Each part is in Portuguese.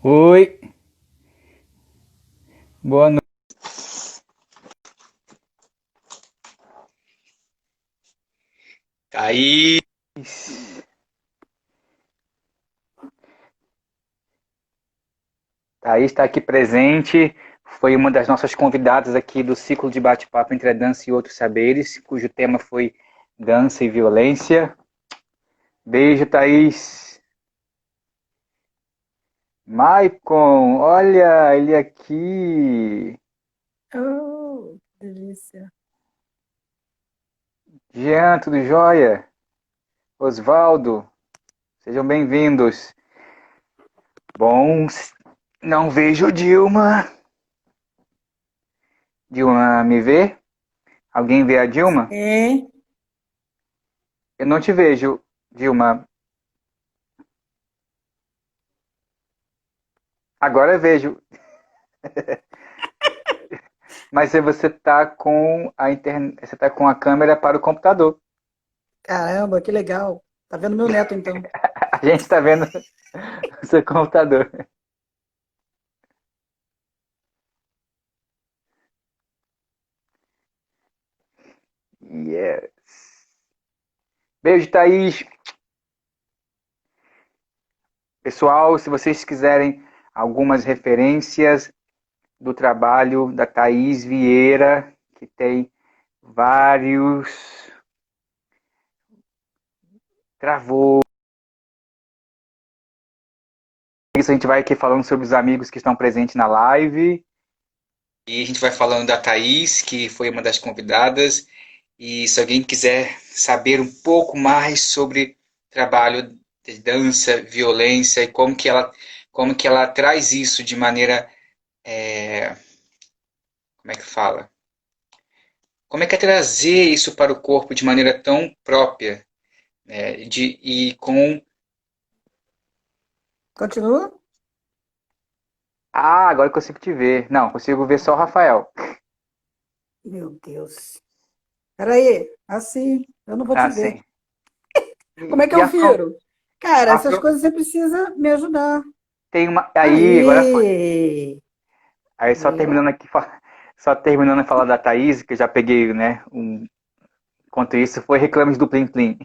Oi, boa noite. Aí, Thaís está aqui presente, foi uma das nossas convidadas aqui do ciclo de bate-papo entre a dança e outros saberes, cujo tema foi dança e violência. Beijo, Thaís. Maicon, olha ele aqui. Oh, que delícia. Jean, tudo jóia? Osvaldo, sejam bem-vindos. Bom, não vejo Dilma. Dilma me vê? Alguém vê a Dilma? É, Eu não te vejo, Dilma. Agora eu vejo. Mas se você tá com a internet, você tá com a câmera para o computador. caramba, que legal. Tá vendo meu neto então? A gente tá vendo o seu computador. Yes. Beijo, Thaís. Pessoal, se vocês quiserem algumas referências do trabalho da Thaís Vieira, que tem vários travou. Isso a gente vai aqui falando sobre os amigos que estão presentes na live. e a gente vai falando da Thaís, que foi uma das convidadas. E se alguém quiser saber um pouco mais sobre trabalho de dança, violência e como que ela traz isso de maneira, como é que fala? Como é que é trazer isso para o corpo de maneira tão própria, né? E com Continua? Ah, agora eu consigo te ver. Não, consigo ver só o Rafael. Meu Deus. Peraí, assim, eu não vou te Ah, ver. sim. Como é que E eu a Fran, viro? Cara, a essas Fran coisas você precisa me ajudar. tem uma. Aí, agora foi. Aí, Aí só viu? terminando aqui, só terminando a falar da Thaís, que eu já peguei, né? Enquanto isso, foi reclames do Plim Plim.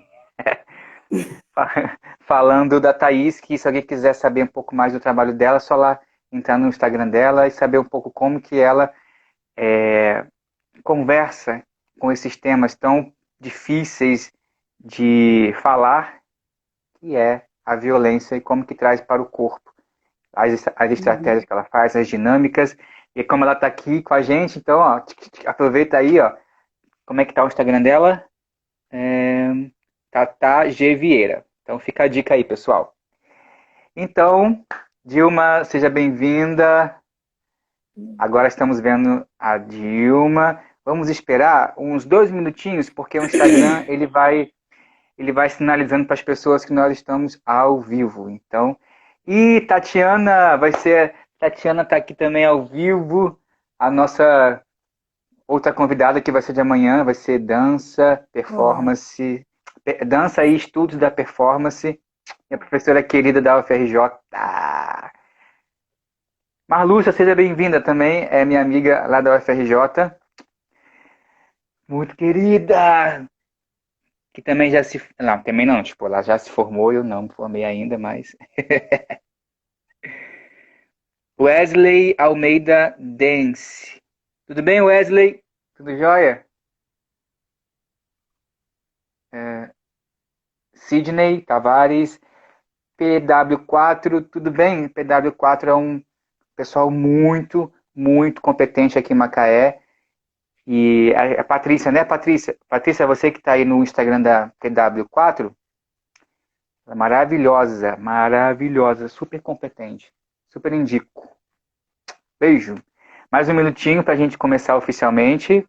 Falando da Thaís, que se alguém quiser saber um pouco mais do trabalho dela, é só lá entrar no Instagram dela e saber um pouco como que ela conversa com esses temas tão difíceis de falar, que é a violência e como que traz para o corpo as estratégias Uhum. que ela faz, as dinâmicas. E como ela está aqui com a gente, então, ó, aproveita aí, ó, como é que tá o Instagram dela? É, Tata G Vieira. Então fica a dica aí, pessoal. Então, Dilma, seja bem-vinda. Agora estamos vendo a Dilma. Vamos esperar uns 2 minutinhos, porque o Instagram ele vai sinalizando para as pessoas que nós estamos ao vivo. Então, e Tatiana vai ser Tatiana está aqui também ao vivo. A nossa outra convidada que vai ser de amanhã vai ser dança, Ó, performance, dança e estudos da performance. Minha professora querida da UFRJ. Marlúcia, seja bem-vinda também, é minha amiga lá da UFRJ. Muito querida! Que também já se. Não, também não, tipo, ela já se formou, eu não me formei ainda, mas. Wesley Almeida Dance. Tudo bem, Wesley? Tudo jóia? É, Sidney Tavares, PW4, tudo bem? PW4 é um pessoal muito, muito competente aqui em Macaé. E a Patrícia, né, Patrícia? Patrícia, você que está aí no Instagram da PW4, ela é maravilhosa, maravilhosa, super competente. Super indico. Beijo. Mais um minutinho para a gente começar oficialmente.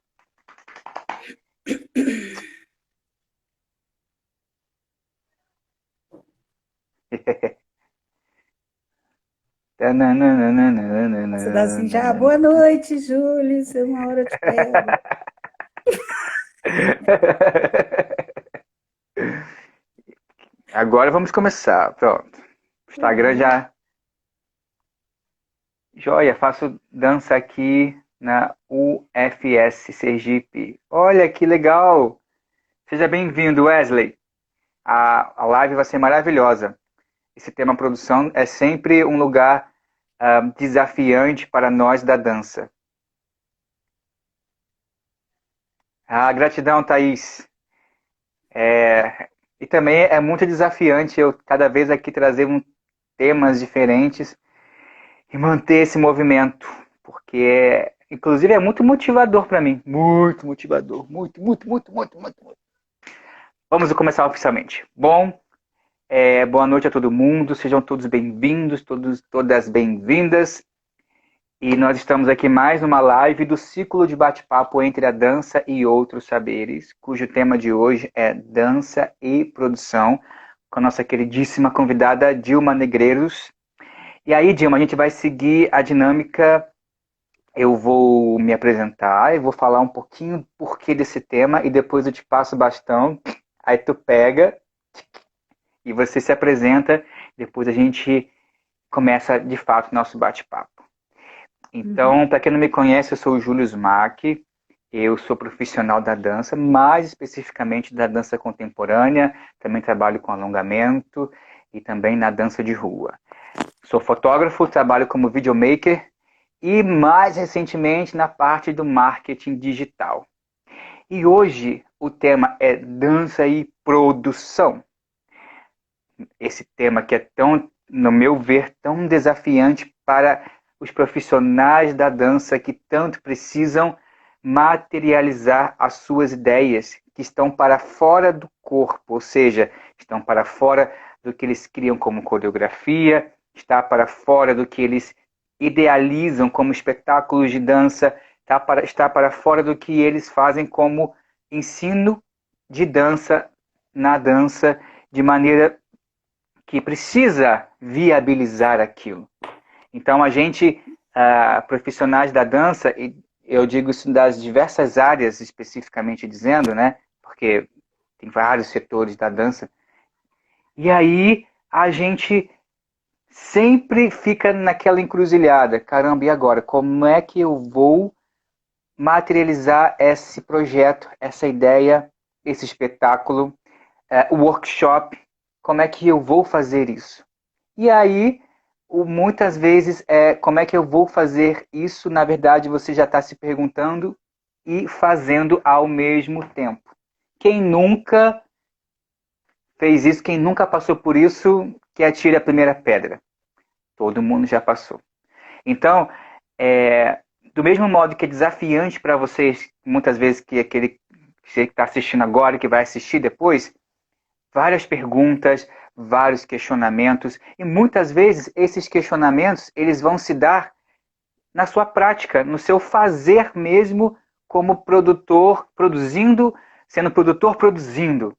você dá assim já. Boa noite, Júlio. Se uma hora eu te pego. Agora vamos começar. Pronto. O Instagram Uhum. já. Joia, faço dança aqui na UFS Sergipe. Olha que legal! Seja bem-vindo, Wesley. A live vai ser maravilhosa. Esse tema produção é sempre um lugar desafiante para nós da dança. Ah, gratidão, Thaís. E também é muito desafiante eu cada vez aqui trazer temas diferentes e manter esse movimento, porque inclusive é muito motivador para mim, muito motivador, muito. Vamos começar oficialmente. Bom, boa noite a todo mundo, sejam todos bem-vindos, todas bem-vindas. E nós estamos aqui mais numa live do ciclo de bate-papo entre a dança e outros saberes, cujo tema de hoje é dança e produção, com a nossa queridíssima convidada Dilma Negreiros. E aí, Dilma, a gente vai seguir a dinâmica. Eu vou me apresentar, eu vou falar um pouquinho do porquê desse tema e depois eu te passo o bastão. Aí tu pega e você se apresenta. Depois a gente começa de fato o nosso bate-papo. Então, para quem não me conhece, eu sou o Júlio Smack. Eu sou profissional da dança, mais especificamente da dança contemporânea. Também trabalho com alongamento e também na dança de rua. Sou fotógrafo, trabalho como videomaker e mais recentemente na parte do marketing digital. E hoje o tema é dança e produção. Esse tema que é tão, no meu ver, tão desafiante para os profissionais da dança que tanto precisam materializar as suas ideias, que estão para fora do corpo, ou seja, estão para fora do que eles criam como coreografia, está para fora do que eles idealizam como espetáculos de dança, está para fora do que eles fazem como ensino de dança na dança, de maneira que precisa viabilizar aquilo. Então, a gente, profissionais da dança, e eu digo isso das diversas áreas, especificamente dizendo, né? Porque tem vários setores da dança. E aí, a gente sempre fica naquela encruzilhada. Caramba, e agora? Como é que eu vou materializar esse projeto, essa ideia, esse espetáculo, o workshop? Como é que eu vou fazer isso? E aí, muitas vezes, como é que eu vou fazer isso? Na verdade, você já está se perguntando e fazendo ao mesmo tempo. Quem nunca fez isso, quem nunca passou por isso, que atire a primeira pedra. Todo mundo já passou. Então, do mesmo modo que é desafiante para vocês, muitas vezes que aquele que está assistindo agora e que vai assistir depois, várias perguntas, vários questionamentos, e muitas vezes esses questionamentos eles vão se dar na sua prática, no seu fazer mesmo como produtor, produzindo, sendo produtor produzindo,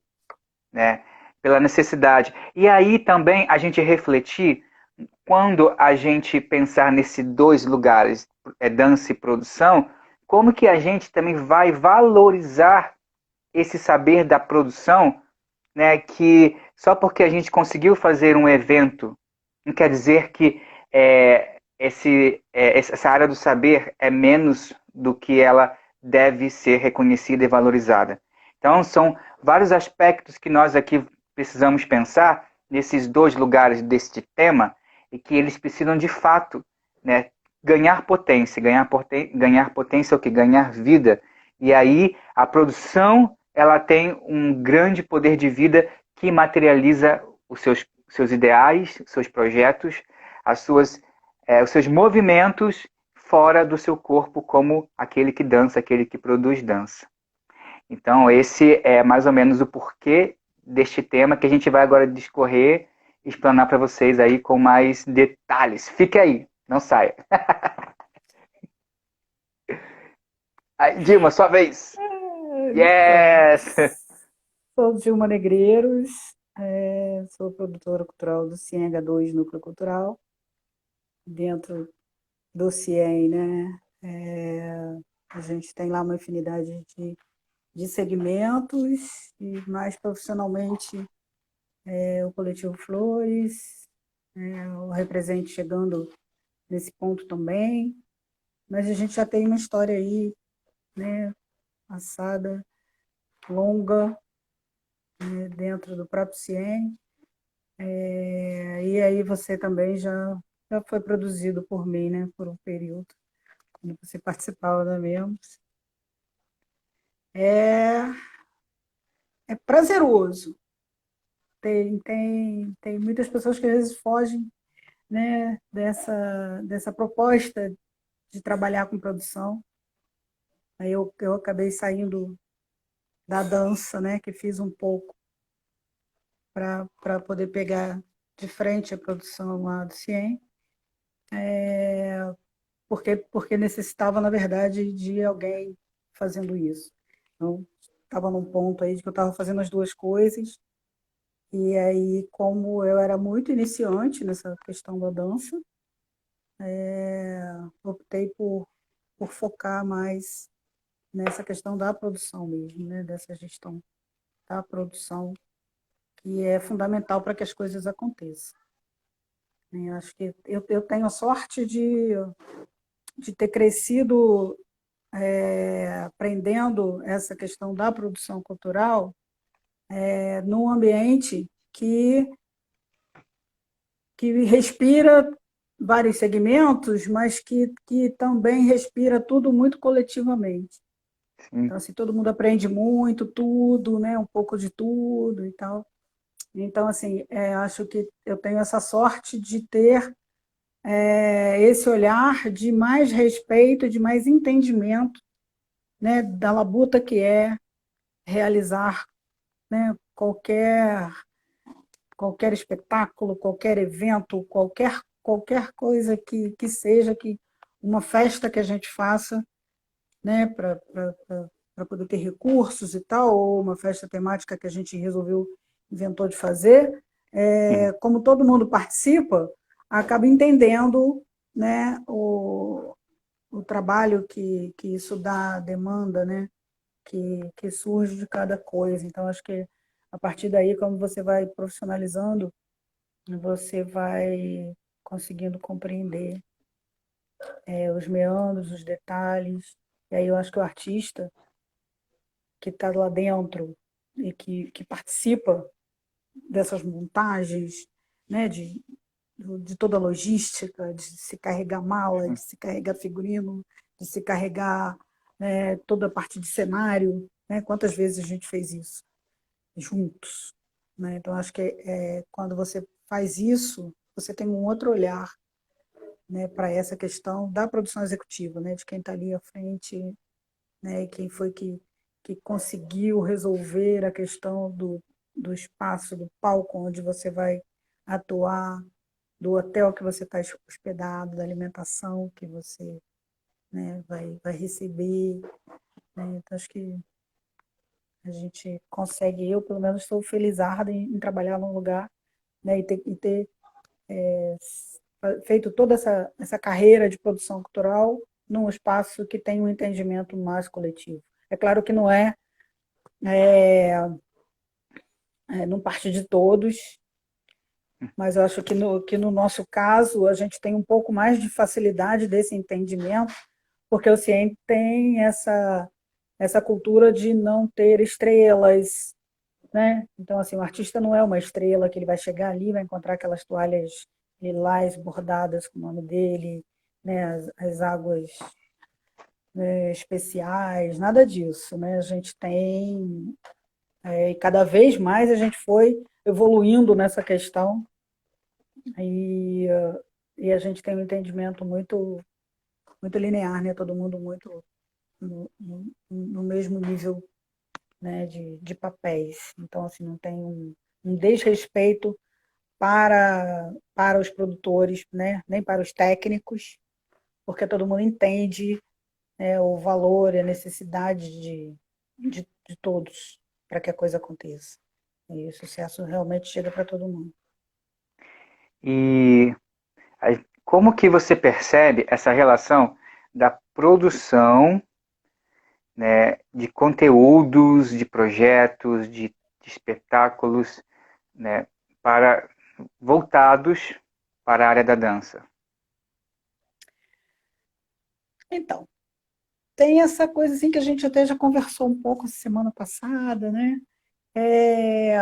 né? Pela necessidade. E aí também a gente refletir quando a gente pensar nesses dois lugares, dança e produção, como que a gente também vai valorizar esse saber da produção, né, que só porque a gente conseguiu fazer um evento, não quer dizer que essa área do saber é menos do que ela deve ser reconhecida e valorizada. Então, são vários aspectos que nós aqui precisamos pensar nesses dois lugares deste tema e que eles precisam, de fato, né, ganhar potência. Ganhar potência é o que? Ganhar vida. E aí, a produção ela tem um grande poder de vida que materializa os seus ideais, seus projetos, os seus movimentos fora do seu corpo, como aquele que dança, aquele que produz dança. Então, esse é mais ou menos o porquê deste tema que a gente vai agora discorrer e explanar para vocês aí com mais detalhes. Fique aí, não saia. Aí, Dilma, sua vez. Yes! Sou Dilma Negreiros, sou produtora cultural do CIENH2 Núcleo Cultural, dentro do CIEM, né? A gente tem lá uma infinidade de segmentos, e mais profissionalmente o Coletivo Flores, o Represente chegando nesse ponto também, mas a gente já tem uma história aí, né, passada, longa, né, dentro do próprio CIEM, e aí você também já foi produzido por mim, né, por um período, quando você participava da MEMS. É, é prazeroso. Tem muitas pessoas que às vezes fogem, né, dessa proposta de trabalhar com produção. Aí eu acabei saindo da dança, né, que fiz um pouco para poder pegar de frente a produção lá do CIEM, porque necessitava, na verdade, de alguém fazendo isso. Então, estava num ponto aí de que eu estava fazendo as duas coisas, e aí, como eu era muito iniciante nessa questão da dança, optei por focar mais nessa questão da produção mesmo, né? Dessa gestão da produção, que é fundamental para que as coisas aconteçam. Eu acho que eu tenho a sorte de ter crescido aprendendo essa questão da produção cultural num ambiente que respira vários segmentos, mas que também respira tudo muito coletivamente. Sim. Então, assim, todo mundo aprende muito, tudo, né? Um pouco de tudo e tal. Então, assim, acho que eu tenho essa sorte de ter esse olhar de mais respeito, de mais entendimento, né? Da labuta que é realizar, né? Qualquer espetáculo, qualquer evento, qualquer coisa que seja, que uma festa que a gente faça, né, para poder ter recursos e tal, ou uma festa temática que a gente inventou de fazer, Uhum. como todo mundo participa, acaba entendendo, né, o trabalho que isso dá, a demanda, né, que surge de cada coisa. Então, acho que a partir daí, como você vai profissionalizando, você vai conseguindo compreender os meandros, os detalhes. E aí eu acho que o artista que está lá dentro e que participa dessas montagens, né, de toda a logística, de se carregar mala, de se carregar figurino, de se carregar, né, toda a parte de cenário, né? Quantas vezes a gente fez isso juntos, né? Então acho que quando você faz isso, você tem um outro olhar, né, para essa questão da produção executiva, né, de quem está ali à frente, né, quem foi que conseguiu resolver a questão do espaço, do palco onde você vai atuar, do hotel que você está hospedado, da alimentação que você, né, vai receber. Né? Então, acho que a gente consegue, eu pelo menos estou felizarda em trabalhar num lugar, né, e ter feito toda essa carreira de produção cultural num espaço que tem um entendimento mais coletivo. É claro que não parte de todos, mas eu acho que no nosso caso a gente tem um pouco mais de facilidade desse entendimento, porque o CIEM tem essa cultura de não ter estrelas, né? Então, assim, o artista não é uma estrela que ele vai chegar ali, vai encontrar aquelas toalhas lilás bordadas com o nome dele, né? As águas, né, especiais, nada disso, né? A gente tem, e cada vez mais a gente foi evoluindo nessa questão e, e a gente tem um entendimento muito linear, né? Todo mundo muito no mesmo nível, né, de papéis. Então, assim, não tem um desrespeito para os produtores, né, nem para os técnicos, porque todo mundo entende, né, o valor e a necessidade de todos para que a coisa aconteça. E o sucesso realmente chega para todo mundo. E como que você percebe essa relação da produção, né, de conteúdos, de projetos, de espetáculos, né, para voltados para a área da dança? Então, tem essa coisa assim que a gente até já conversou um pouco semana passada, né? É,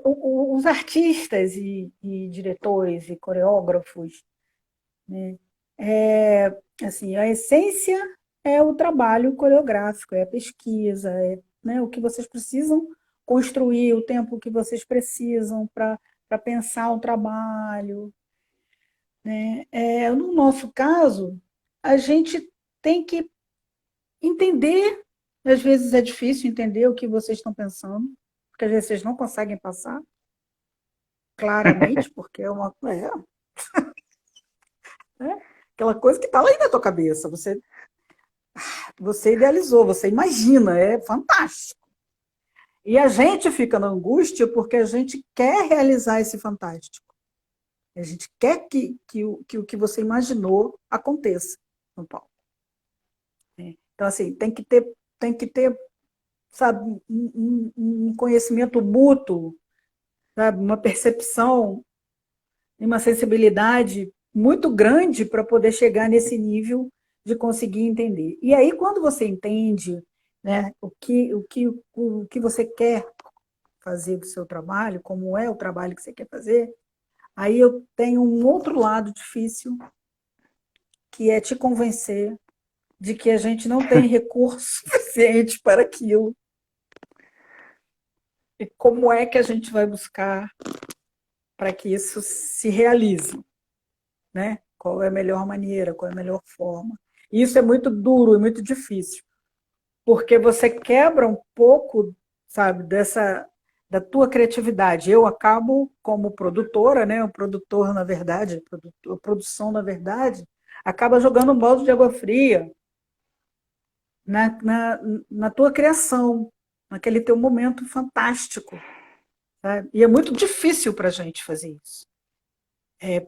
os artistas e diretores e coreógrafos, né? É, assim, a essência é o trabalho coreográfico, é a pesquisa, é, né, o que vocês precisam construir, o tempo que vocês precisam para pensar o trabalho, né? No nosso caso, a gente tem que entender, às vezes é difícil entender o que vocês estão pensando, porque às vezes vocês não conseguem passar claramente, porque né, aquela coisa que está lá aí na tua cabeça. Você idealizou, você imagina, é fantástico. E a gente fica na angústia porque a gente quer realizar esse fantástico. A gente quer que o que você imaginou aconteça no palco. Então, assim, tem que ter, sabe, um conhecimento mútuo, sabe, uma percepção e uma sensibilidade muito grande para poder chegar nesse nível de conseguir entender. E aí, quando você entende, né, o que você quer fazer do seu trabalho, como é o trabalho que você quer fazer, aí eu tenho um outro lado difícil, que é te convencer de que a gente não tem recurso suficiente para aquilo. E como é que a gente vai buscar para que isso se realize, né? Qual é a melhor maneira, qual é a melhor forma. E isso é muito duro e muito difícil, porque você quebra um pouco, sabe, da tua criatividade. Eu acabo como produtora, né? O produtor, na verdade, a produção, na verdade, acaba jogando um balde de água fria na, na, na tua criação, naquele teu momento fantástico, sabe? E é muito difícil para a gente fazer isso.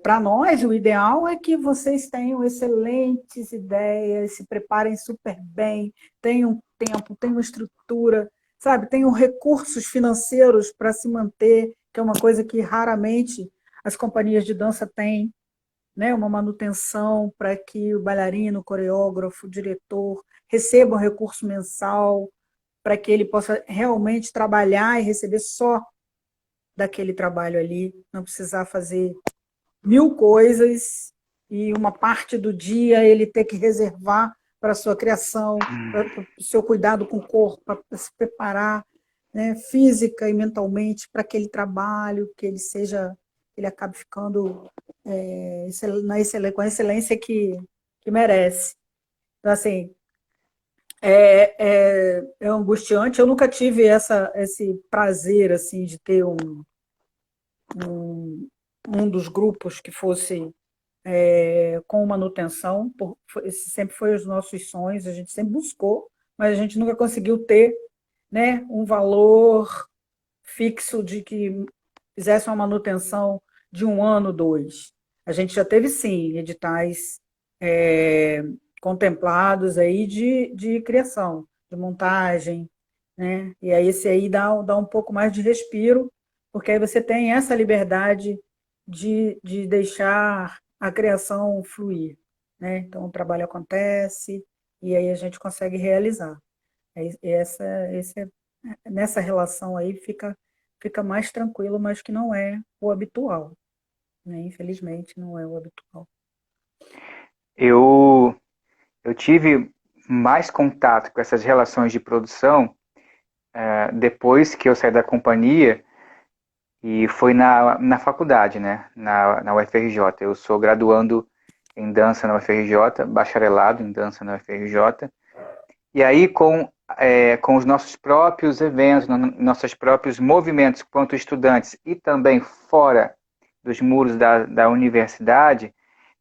Para nós, o ideal é que vocês tenham excelentes ideias, se preparem super bem, tenham tempo, tenham estrutura, sabe? Tenham recursos financeiros para se manter, que é uma coisa que raramente as companhias de dança têm, né? Uma manutenção para que o bailarino, o coreógrafo, o diretor recebam recurso mensal, para que ele possa realmente trabalhar e receber só daquele trabalho ali, não precisar fazer mil coisas e uma parte do dia ele ter que reservar para a sua criação, para o seu cuidado com o corpo, para se preparar, né, física e mentalmente para aquele trabalho, que ele acabe ficando com a excelência que merece. Então, assim, é angustiante. Eu nunca tive esse prazer assim de ter um dos grupos que fosse com manutenção, esse sempre foi os nossos sonhos, a gente sempre buscou, mas a gente nunca conseguiu ter, né, um valor fixo de que fizesse uma manutenção de um ano, dois. A gente já teve, sim, editais é, contemplados aí de criação, de montagem, né? E aí esse aí dá um pouco mais de respiro, porque aí você tem essa liberdade de deixar a criação fluir, né? Então o trabalho acontece e aí a gente consegue realizar. Nessa relação aí fica mais tranquilo, mas que não é o habitual, né? Infelizmente não é o habitual. Eu, eu tive mais contato com essas relações de produção depois que eu saí da companhia e foi na faculdade, né? Na UFRJ. Eu sou graduando em dança na UFRJ, bacharelado em dança na UFRJ. E aí, com os nossos próprios eventos, nossos próprios movimentos quanto estudantes e também fora dos muros da universidade,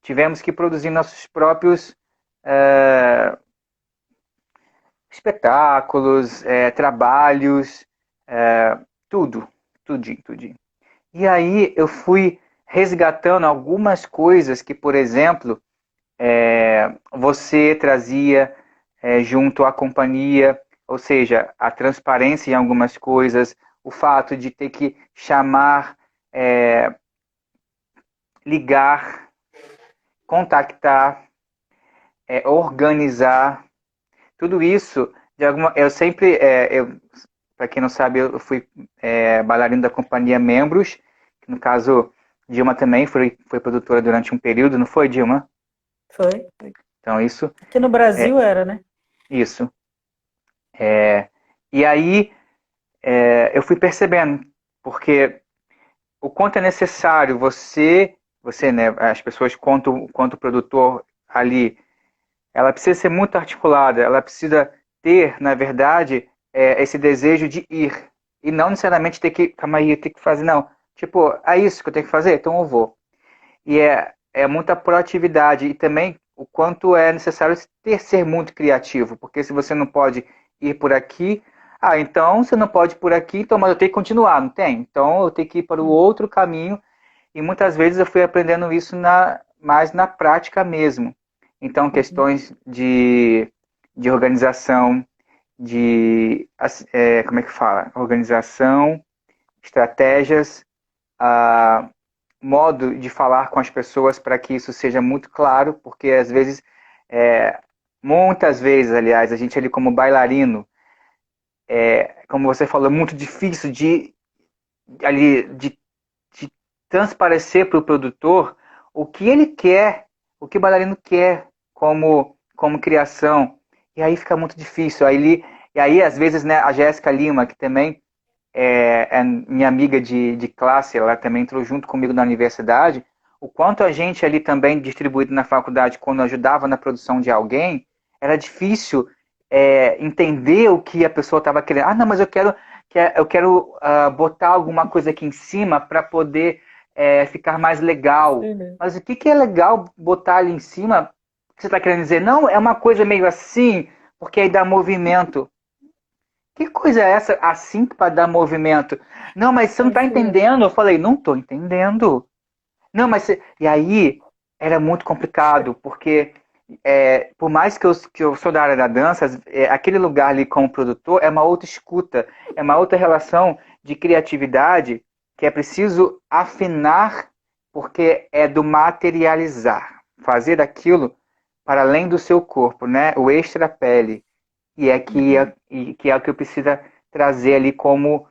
tivemos que produzir nossos próprios é, espetáculos, trabalhos, tudo, tudinho, tudinho. E aí eu fui resgatando algumas coisas que, por exemplo, você trazia junto à companhia, ou seja, a transparência em algumas coisas, o fato de ter que chamar, ligar, contactar, organizar, tudo isso, eu sempre, para quem não sabe, eu fui bailarino da companhia Membros, que no caso, Dilma também foi produtora durante um período, não foi, Dilma? Foi. Então, Aqui no Brasil era, né? isso. E aí, eu fui percebendo, porque o quanto é necessário você, né, as pessoas, quanto produtor ali, ela precisa ser muito articulada, ela precisa ter, na verdade, esse desejo de ir. E não necessariamente ter que, calma aí, ter que fazer, não. Tipo, é isso que eu tenho que fazer? Então eu vou. E é muita proatividade e também o quanto é necessário ser muito criativo, porque se você não pode ir por aqui, então você não pode ir por aqui, então, mas eu tenho que continuar, não tem? Então eu tenho que ir para o outro caminho e muitas vezes eu fui aprendendo isso mais na prática mesmo. Então, questões de organização, como é que fala? Organização, estratégias, a modo de falar com as pessoas para que isso seja muito claro, porque às vezes, muitas vezes, aliás, a gente ali como bailarino, como você falou, é muito difícil de transparecer para o produtor o que ele quer, o que o bailarino quer como criação. E aí fica muito difícil. E aí, às vezes, né, a Jéssica Lima, que também é minha amiga de classe, ela também entrou junto comigo na universidade, o quanto a gente ali também distribuído na faculdade, quando ajudava na produção de alguém, era difícil entender o que a pessoa estava querendo. Não, mas eu quero botar alguma coisa aqui em cima para poder ficar mais legal. Uhum. Mas o que é legal botar ali em cima? O que você está querendo dizer? Não, é uma coisa meio assim, porque aí dá movimento. Que coisa é essa assim para dar movimento? Não, mas você não está entendendo. Eu falei, não estou entendendo. Não, mas e aí era muito complicado, porque por mais que eu sou da área da dança, aquele lugar ali como produtor é uma outra escuta, é uma outra relação de criatividade que é preciso afinar, porque é do materializar, fazer aquilo para além do seu corpo, né? O extra pele. E que é o que eu preciso trazer ali como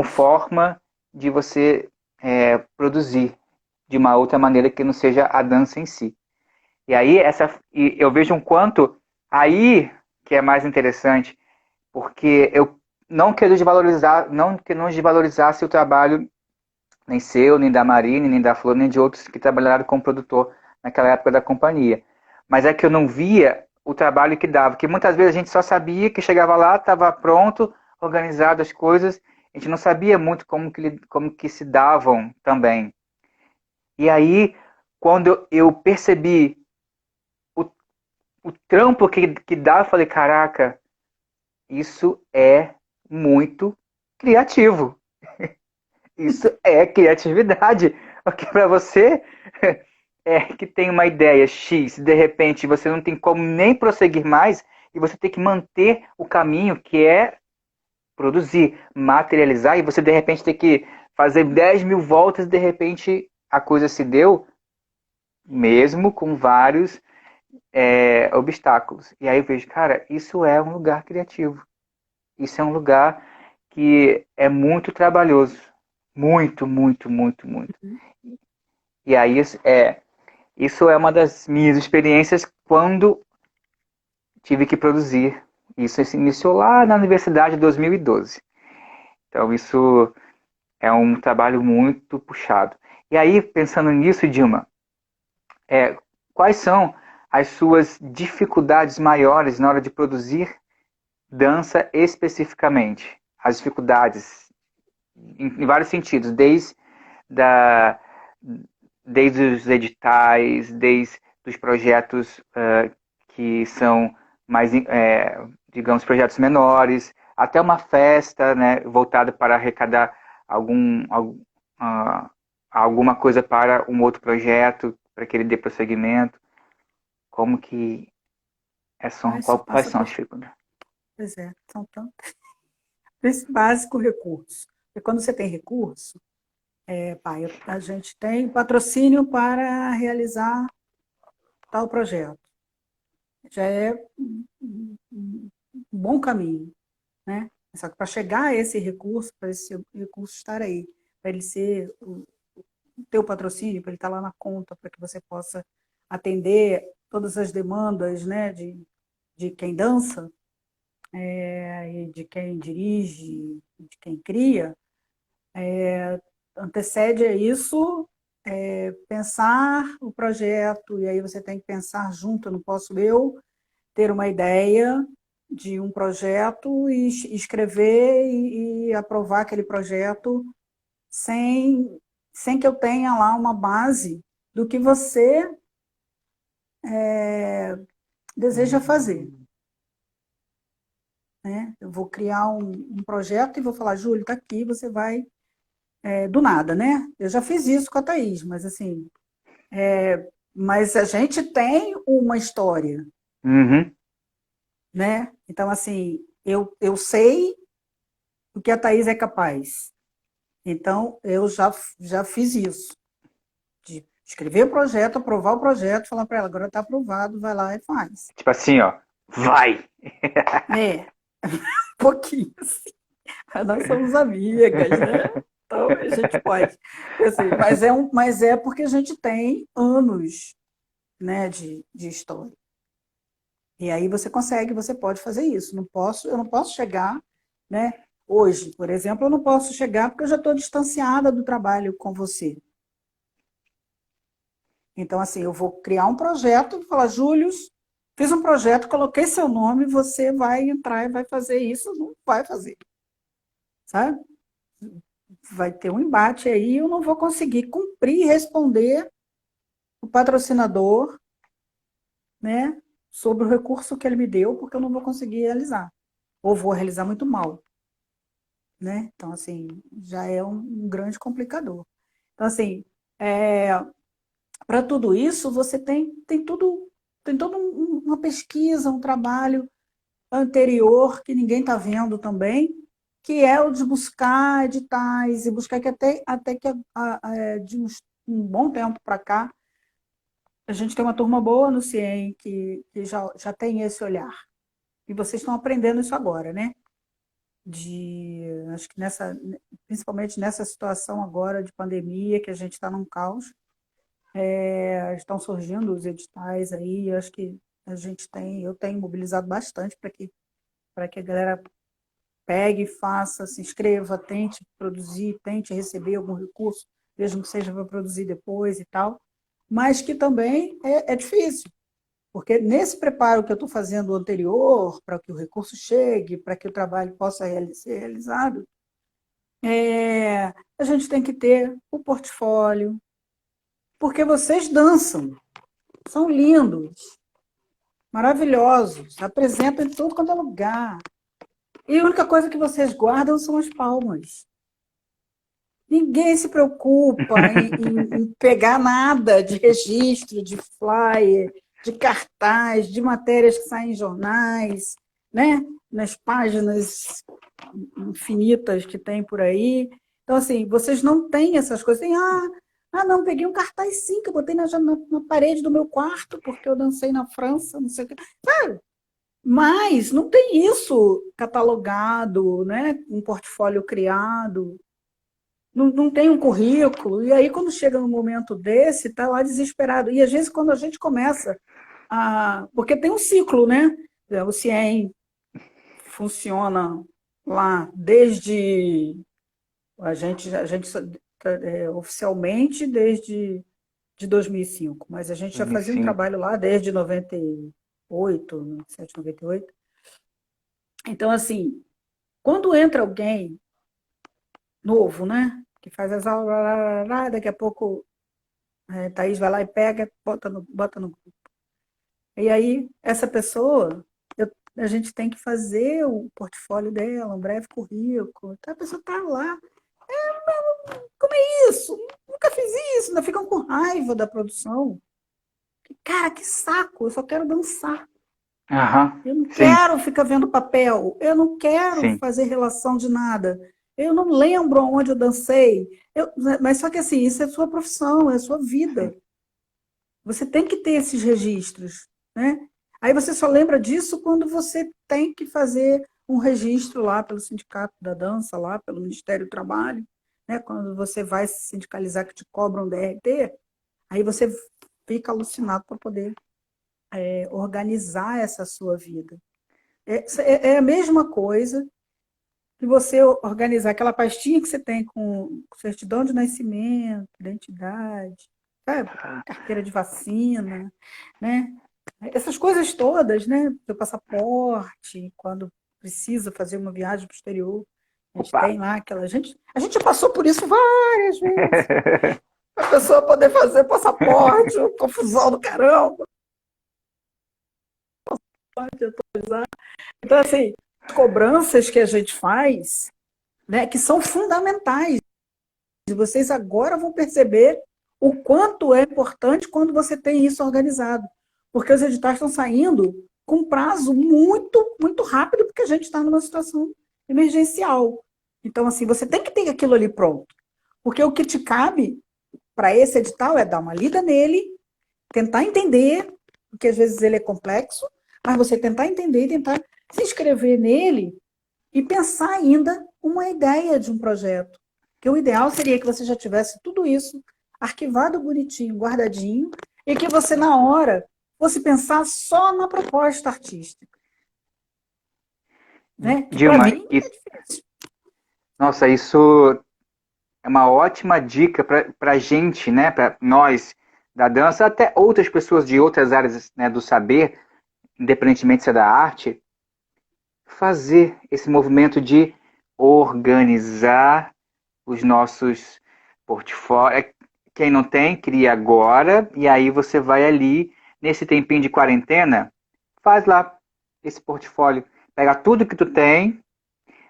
forma de você produzir de uma outra maneira que não seja a dança em si. E aí e eu vejo um quanto aí que é mais interessante, porque eu não quero desvalorizar, não que não desvalorizasse o trabalho nem seu, nem da Marine, nem da Flor, nem de outros que trabalharam como produtor naquela época da companhia. Mas é que eu não via o trabalho que dava, que muitas vezes a gente só sabia que chegava lá, estava pronto, organizado as coisas, a gente não sabia muito como que se davam também. E aí, quando eu percebi o, o trampo que dá, eu falei, caraca, isso é muito criativo. Isso é criatividade. Porque para você que tem uma ideia X, de repente você não tem como nem prosseguir mais, e você tem que manter o caminho que é produzir, materializar, e você de repente tem que fazer 10.000 voltas, e de repente a coisa se deu, mesmo com vários obstáculos. E aí eu vejo, cara, isso é um lugar criativo. Isso é um lugar que é muito trabalhoso. Muito, muito, muito, muito. E aí isso é uma das minhas experiências quando tive que produzir. Isso se iniciou lá na universidade em 2012. Então isso é um trabalho muito puxado. E aí, pensando nisso, Dilma, é, quais são as suas dificuldades maiores na hora de produzir dança especificamente? As dificuldades em vários sentidos, da, desde os editais, desde os projetos que são mais, digamos, projetos menores, até uma festa, né, voltada para arrecadar ah, alguma coisa para um outro projeto, para que ele dê prosseguimento. Como que Isso quais passa são as por. dificuldades? Pois é, são tantos. Esse básico recurso. E quando você tem recurso, pai, a gente tem patrocínio para realizar tal projeto. já é um bom caminho, né? Só que para chegar a esse recurso, para esse recurso estar aí, para ele ser o teu patrocínio, para ele estar lá na conta, para que você possa atender todas as demandas, né, de quem dança, e de quem dirige, de quem cria, antecede a isso pensar o projeto, e aí você tem que pensar junto, eu não posso eu ter uma ideia de um projeto e escrever e aprovar aquele projeto sem que eu tenha lá uma base do que você deseja fazer. Né? Eu vou criar um projeto e vou falar, Júlio, está aqui, você vai do nada, né? Eu já fiz isso com a Thaís, mas assim, mas a gente tem uma história, Uhum. né? Então, assim, eu sei o que a Thaís é capaz. Então, eu já fiz isso. De escrever o projeto, aprovar o projeto, falar para ela, agora está aprovado, vai lá e faz. Tipo assim, ó, vai! Um pouquinho assim. Nós somos amigas, né? Então, a gente pode. Assim, mas é porque a gente tem anos, né, de história. E aí você consegue, você pode fazer isso. Eu não posso chegar, né? Hoje, por exemplo, eu não posso chegar porque eu já estou distanciada do trabalho com você. Então, assim, eu vou criar um projeto e falar, Júlio, fiz um projeto, coloquei seu nome, você vai entrar e vai fazer isso, não vai fazer. Sabe? Vai ter um embate aí, eu não vou conseguir cumprir e responder o patrocinador, né, sobre o recurso que ele me deu, porque eu não vou conseguir realizar. Ou vou realizar muito mal. Né? Então, assim, já é um grande complicador. Então, assim, para tudo isso, você tem toda uma pesquisa, um trabalho anterior que ninguém está vendo também, que é o de buscar editais e buscar que até que de um bom tempo para cá, a gente tem uma turma boa no CIEM que já tem esse olhar. E vocês estão aprendendo isso agora, né? Acho que principalmente nessa situação agora de pandemia, que a gente está num caos, estão surgindo os editais aí, acho que eu tenho mobilizado bastante para que a galera pegue, faça, se inscreva, tente produzir, tente receber algum recurso, mesmo que seja para produzir depois e tal, mas que também é difícil, porque nesse preparo que eu estou fazendo anterior, para que o recurso chegue, para que o trabalho possa ser realizado, a gente tem que ter o portfólio, porque vocês dançam, são lindos, maravilhosos, apresentam em tudo quanto é lugar. E a única coisa que vocês guardam são as palmas. Ninguém se preocupa em pegar nada de registro, de flyer, de cartaz, de matérias que saem em jornais, né? Nas páginas infinitas que tem por aí. Então, assim, vocês não têm essas coisas. Não, peguei um cartaz sim, que eu botei na parede do meu quarto, porque eu dancei na França, não sei o quê. Sabe? Mas não tem isso catalogado, né? Um portfólio criado. Não tem um currículo, e aí quando chega num momento desse, está lá desesperado. E às vezes quando a gente começa porque tem um ciclo, né? O CIEM funciona lá desde a gente oficialmente desde de 2005, mas a gente já fazia um 2005. trabalho lá desde 98, 97, 98. Então, assim, quando entra alguém novo, né? Que faz as aulas, daqui a pouco Thaís vai lá e pega, bota no grupo. E aí, essa pessoa, a gente tem que fazer o portfólio dela, um breve currículo. Então, a pessoa está lá. Como é isso? Nunca fiz isso. Ainda ficam com raiva da produção. Cara, que saco, eu só quero dançar. Eu não Sim, quero ficar vendo papel, eu não quero sim. fazer relação de nada. Eu não lembro onde eu dancei. Mas só que assim, isso é sua profissão, é sua vida. Sim. Você tem que ter esses registros, né? Aí você só lembra disso quando você tem que fazer um registro lá pelo Sindicato da Dança, lá pelo Ministério do Trabalho, né? Quando você vai se sindicalizar que te cobram DRT, aí você fica alucinado para poder organizar essa sua vida. É a mesma coisa que você organizar aquela pastinha que você tem com certidão de nascimento, identidade, sabe? Carteira de vacina, né? Essas coisas todas, né? Seu passaporte, quando precisa fazer uma viagem para o exterior, a gente Opa! tem lá aquela. A gente já passou por isso várias vezes. A pessoa poder fazer passaporte, confusão do caramba. Então, assim, as cobranças que a gente faz, né, que são fundamentais. E vocês agora vão perceber o quanto é importante quando você tem isso organizado. Porque os editais estão saindo com prazo muito, muito rápido, porque a gente está numa situação emergencial. Então, assim, você tem que ter aquilo ali pronto. Porque o que te cabe para esse edital é dar uma lida nele, tentar entender, porque às vezes ele é complexo, mas você tentar entender e tentar se inscrever nele e pensar ainda uma ideia de um projeto. Que o ideal seria que você já tivesse tudo isso arquivado bonitinho, guardadinho, e que você, na hora, fosse pensar só na proposta artística. Né? Que para Dilma, mim é isso, difícil. nossa, isso é uma ótima dica para a gente, né? Para nós da dança, até outras pessoas de outras áreas, né, do saber, independentemente se é da arte, fazer esse movimento de organizar os nossos portfólios. Quem não tem, cria agora, e aí você vai ali, nesse tempinho de quarentena, faz lá esse portfólio. Pega tudo que tu tem,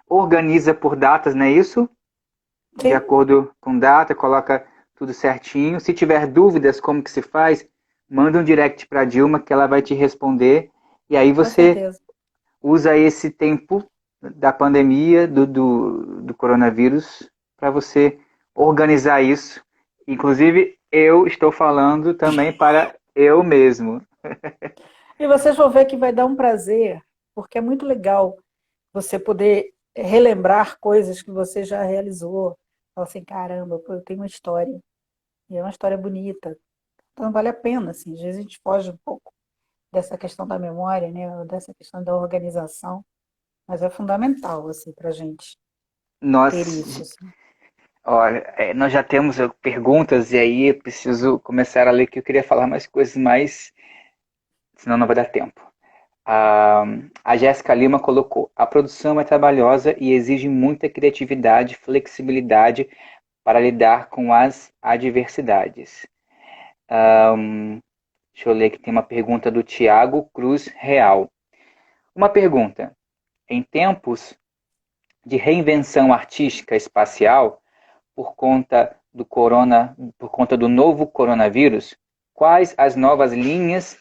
organiza por datas, não é isso? De Sim, acordo com data, coloca tudo certinho. Se tiver dúvidas como que se faz, manda um direct para a Dilma que ela vai te responder. E aí com você certeza. usa esse tempo da pandemia, do coronavírus, para você organizar isso. Inclusive, eu estou falando também para eu mesmo. E vocês vão ver que vai dar um prazer, porque é muito legal você poder relembrar coisas que você já realizou. Falar assim, caramba, pô, eu tenho uma história, e é uma história bonita. Então vale a pena, assim, às vezes a gente foge um pouco dessa questão da memória, né, dessa questão da organização, mas é fundamental, assim, para a gente ter Nós, isso, assim. olha, nós já temos perguntas e aí eu preciso começar a ler que eu queria falar mais coisas, mas senão não vai dar tempo. A, a Jéssica Lima colocou: a produção é trabalhosa e exige muita criatividade e flexibilidade para lidar com as adversidades. Deixa eu ler que tem uma pergunta do Tiago Cruz Real. Uma pergunta: em tempos de reinvenção artística espacial por conta do novo coronavírus, quais as novas linhas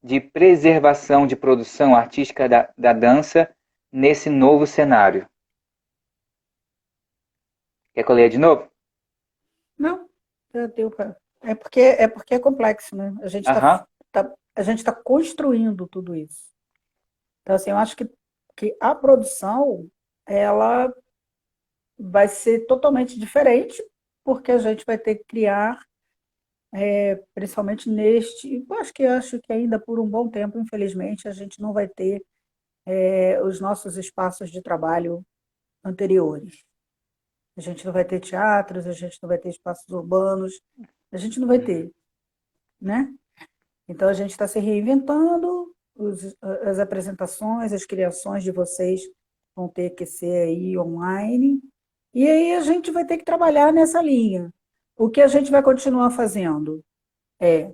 de preservação de produção artística da dança nesse novo cenário? Quer que eu leia de novo? Não, já deu para. É porque é complexo, né? Aham. A gente tá construindo tudo isso. Então, assim, eu acho que a produção, ela vai ser totalmente diferente, porque a gente vai ter que criar, principalmente neste, eu acho que ainda por um bom tempo, infelizmente, a gente não vai ter os nossos espaços de trabalho anteriores. A gente não vai ter teatros, a gente não vai ter espaços urbanos, a gente não vai ter, né? Então a gente está se reinventando, as apresentações, as criações de vocês vão ter que ser aí online, e aí a gente vai ter que trabalhar nessa linha. O que a gente vai continuar fazendo é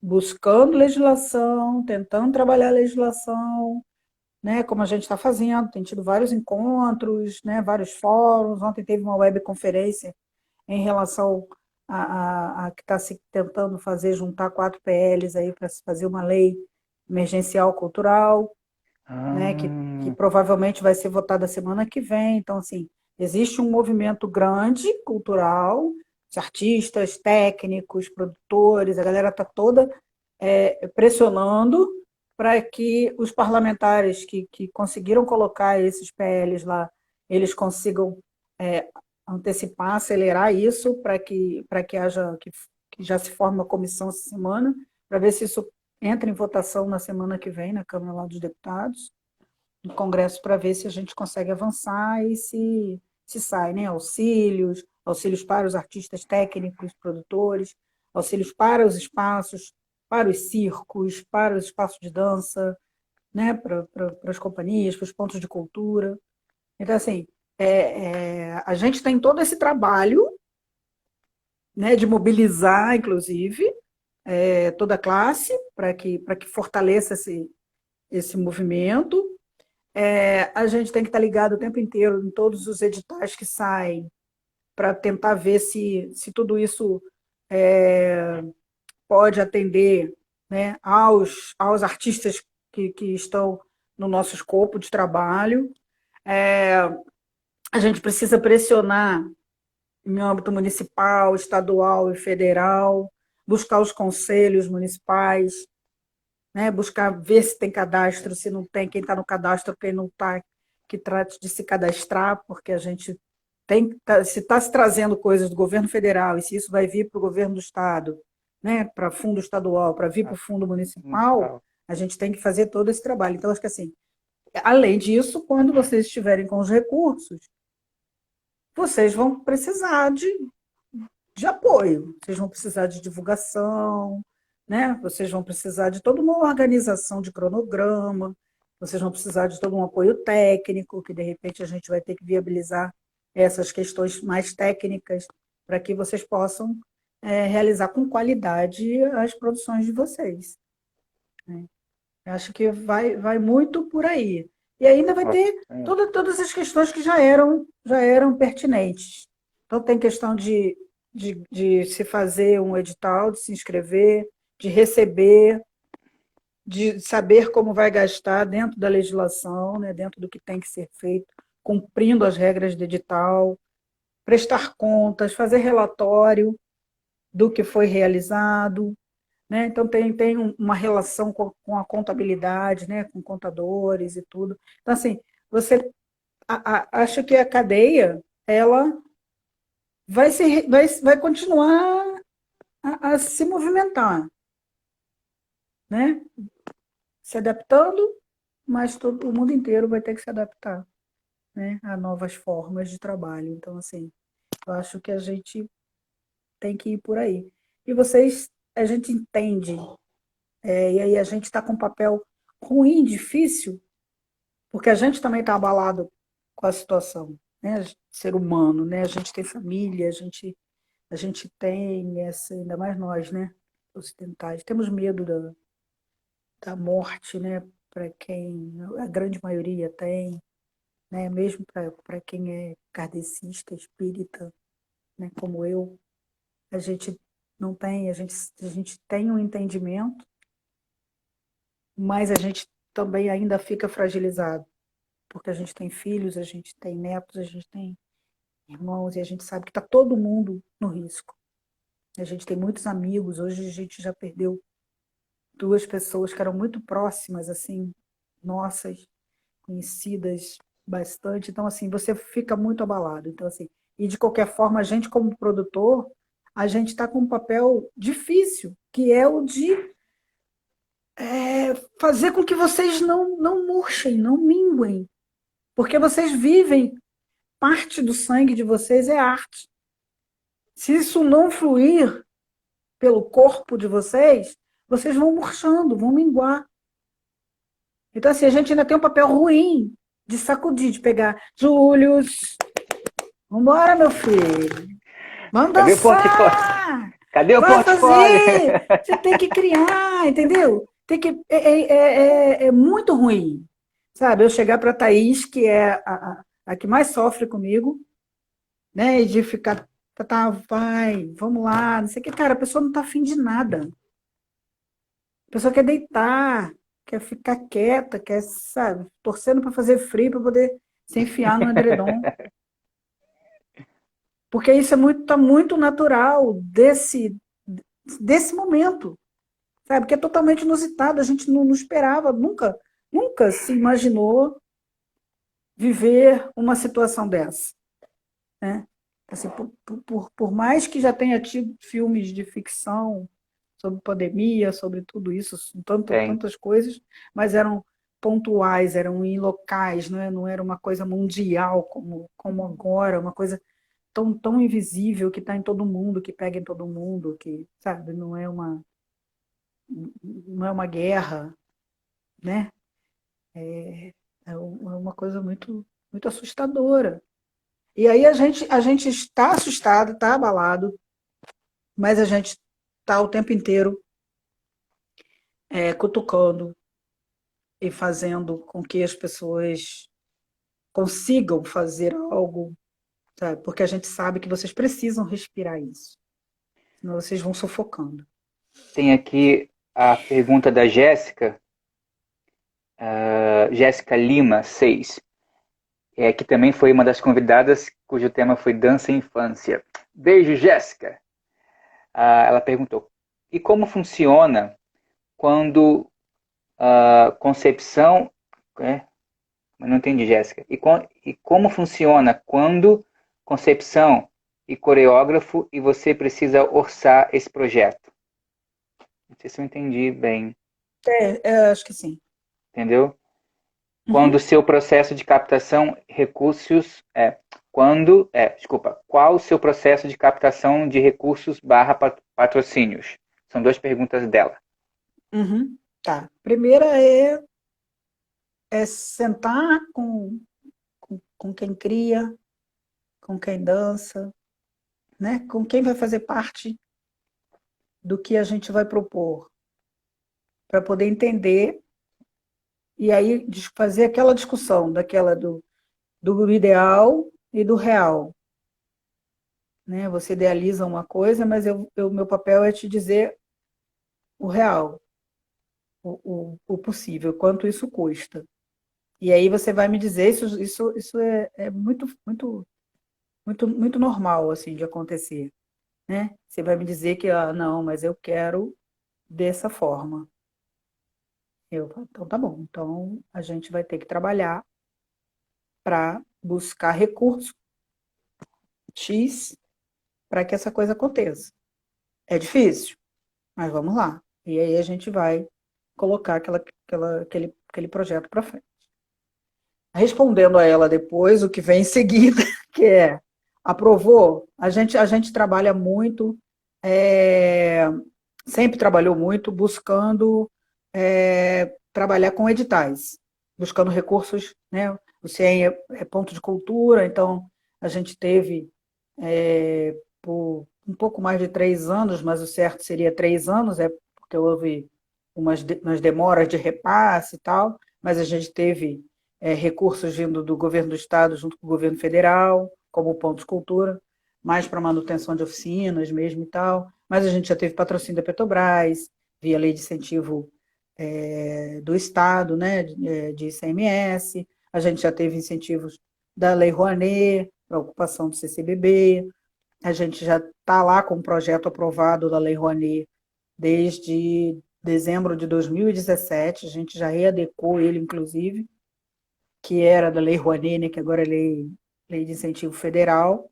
buscando legislação, tentando trabalhar a legislação, né, como a gente está fazendo, tem tido vários encontros, né, vários fóruns. Ontem teve uma webconferência em relação a que está se tentando fazer, juntar 4 PLs aí para se fazer uma lei emergencial cultural, né, que Ah, provavelmente vai ser votada semana que vem. Então, assim, existe um movimento grande cultural, de artistas, técnicos, produtores, a galera está toda pressionando para que os parlamentares que conseguiram colocar esses PLs lá, eles consigam antecipar, acelerar isso para que haja que já se forme uma comissão essa semana, para ver se isso entra em votação na semana que vem na Câmara lá dos Deputados, no Congresso, para ver se a gente consegue avançar e se sai, né? Auxílios para os artistas técnicos, produtores, auxílios para os espaços, para os circos, para os espaços de dança, né? Para as companhias, para os pontos de cultura. Então, assim, a gente tem todo esse trabalho, né, de mobilizar, inclusive, toda a classe para que fortaleça esse movimento. A gente tem que estar ligado o tempo inteiro em todos os editais que saem para tentar ver se tudo isso pode atender, né, aos artistas que estão no nosso escopo de trabalho. A gente precisa pressionar em âmbito municipal, estadual e federal, buscar os conselhos municipais, né, buscar ver se tem cadastro, se não tem, quem está no cadastro, quem não está, que trate de se cadastrar, porque a gente se está se trazendo coisas do governo federal e se isso vai vir para o governo do estado, né, para fundo estadual, para vir para o fundo municipal, a gente tem que fazer todo esse trabalho. Então, acho que assim, além disso, quando vocês estiverem com os recursos, vocês vão precisar de apoio, vocês vão precisar de divulgação, né? Vocês vão precisar de toda uma organização de cronograma, vocês vão precisar de todo um apoio técnico, que de repente a gente vai ter que viabilizar essas questões mais técnicas para que vocês possam realizar com qualidade as produções de vocês, né? Eu acho que vai muito por aí. E ainda vai ter todas as questões que já eram pertinentes. Então, tem questão de se fazer um edital, de se inscrever, de receber, de saber como vai gastar dentro da legislação, né, dentro do que tem que ser feito, cumprindo as regras do edital, prestar contas, fazer relatório do que foi realizado, né? Então, tem uma relação com a contabilidade, né, com contadores e tudo. Então, assim, você acha que a cadeia ela vai continuar a se movimentar, né? Se adaptando, mas o mundo inteiro vai ter que se adaptar, né, a novas formas de trabalho. Então, assim, eu acho que a gente tem que ir por aí. E a gente entende, e aí a gente está com um papel ruim, difícil, porque a gente também está abalado com a situação, né? Ser humano, né? A gente tem família, a gente tem ainda mais nós, né? Ocidentais, temos medo da morte, né? Para quem a grande maioria tem, né? Mesmo para quem é kardecista, espírita, né? Como eu, a gente não tem, a gente tem um entendimento, mas a gente também ainda fica fragilizado, porque a gente tem filhos, a gente tem netos, a gente tem irmãos, e a gente sabe que está todo mundo no risco. A gente tem muitos amigos, hoje a gente já perdeu 2 pessoas que eram muito próximas, assim, nossas, conhecidas bastante. Então, assim, você fica muito abalado. Então, assim, e de qualquer forma, a gente como produtor, a gente está com um papel difícil, que é o de fazer com que vocês não murchem, não minguem, porque vocês vivem, parte do sangue de vocês é arte. Se isso não fluir pelo corpo de vocês, vocês vão murchando, vão minguar. Então, assim, a gente ainda tem um papel ruim de sacudir, de pegar. Július, vambora, meu filho. Vamos Cadê o portfólio? dançar! Cadê o Vai portfólio? fazer! Você tem que criar, entendeu? É muito ruim, sabe? Eu chegar para a Thaís, que é a que mais sofre comigo, né? E de ficar, tá, vai, vamos lá, não sei o que. Cara, a pessoa não está afim de nada. A pessoa quer deitar, quer ficar quieta, quer, sabe, torcendo para fazer frio, para poder se enfiar no edredom. Porque isso tá muito natural desse momento. sabe? Que é totalmente inusitado, a gente não esperava, nunca se imaginou viver uma situação dessa, né? Assim, por mais que já tenha tido filmes de ficção sobre pandemia, sobre tudo isso, Tem. tantas coisas, mas eram pontuais, eram em locais, né? Não era uma coisa mundial como agora, uma coisa tão invisível que está em todo mundo, que pega em todo mundo, que, sabe, não é uma guerra, né? É uma coisa muito assustadora. E aí a gente está assustado, está abalado, mas a gente está o tempo inteiro cutucando e fazendo com que as pessoas consigam fazer algo, sabe? Porque a gente sabe que vocês precisam respirar isso, senão vocês vão sufocando. Tem aqui a pergunta da Jéssica, Jéssica Lima 6, que também foi uma das convidadas cujo tema foi dança e infância. Beijo, Jéssica. Ela perguntou: e como funciona quando concepção. Não entendi, Jéssica. E como funciona quando concepção e coreógrafo e você precisa orçar esse projeto? Não sei se eu entendi bem, Acho que sim. entendeu? Quando o Uhum. seu processo de captação recursos qual o seu processo de captação de recursos barra patrocínios? São duas perguntas dela. Uhum. Tá. Primeira é sentar com quem cria, com quem dança, né? Com quem vai fazer parte do que a gente vai propor, para poder entender e aí fazer aquela discussão daquela do ideal e do real, né? Você idealiza uma coisa, mas meu papel é te dizer o real, o possível, quanto isso custa. E aí você vai me dizer, isso é muito normal assim de acontecer, né? Você vai me dizer que, não, mas eu quero dessa forma. Então tá bom. Então a gente vai ter que trabalhar para buscar recurso X para que essa coisa aconteça. É difícil, mas vamos lá. E aí a gente vai colocar aquele projeto para frente. Respondendo a ela depois, o que vem em seguida, que é aprovou, a gente trabalha muito, é, sempre trabalhou muito buscando trabalhar com editais, buscando recursos, né? O CIEM é ponto de cultura, então a gente teve por um pouco mais de 3 anos, mas o certo seria 3 anos, porque houve umas demoras de repasse e tal, mas a gente teve recursos vindo do governo do estado junto com o governo federal, como o ponto de cultura, mais para manutenção de oficinas mesmo e tal, mas a gente já teve patrocínio da Petrobras, via lei de incentivo do estado, né, de ICMS, a gente já teve incentivos da Lei Rouanet, para ocupação do CCBB, a gente já está lá com o projeto aprovado da Lei Rouanet desde dezembro de 2017, a gente já readecou ele, inclusive, que era da Lei Rouanet, né, que agora é lei de Incentivo Federal,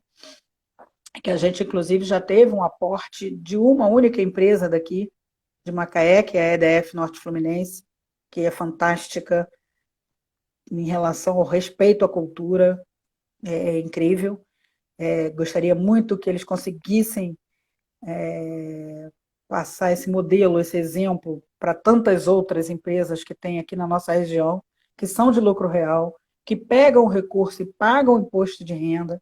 que a gente, inclusive, já teve um aporte de uma única empresa daqui, de Macaé, que é a EDF Norte Fluminense, que é fantástica em relação ao respeito à cultura, é incrível. Gostaria muito que eles conseguissem passar esse modelo, esse exemplo para tantas outras empresas que tem aqui na nossa região, que são de lucro real, que pegam o recurso e pagam o imposto de renda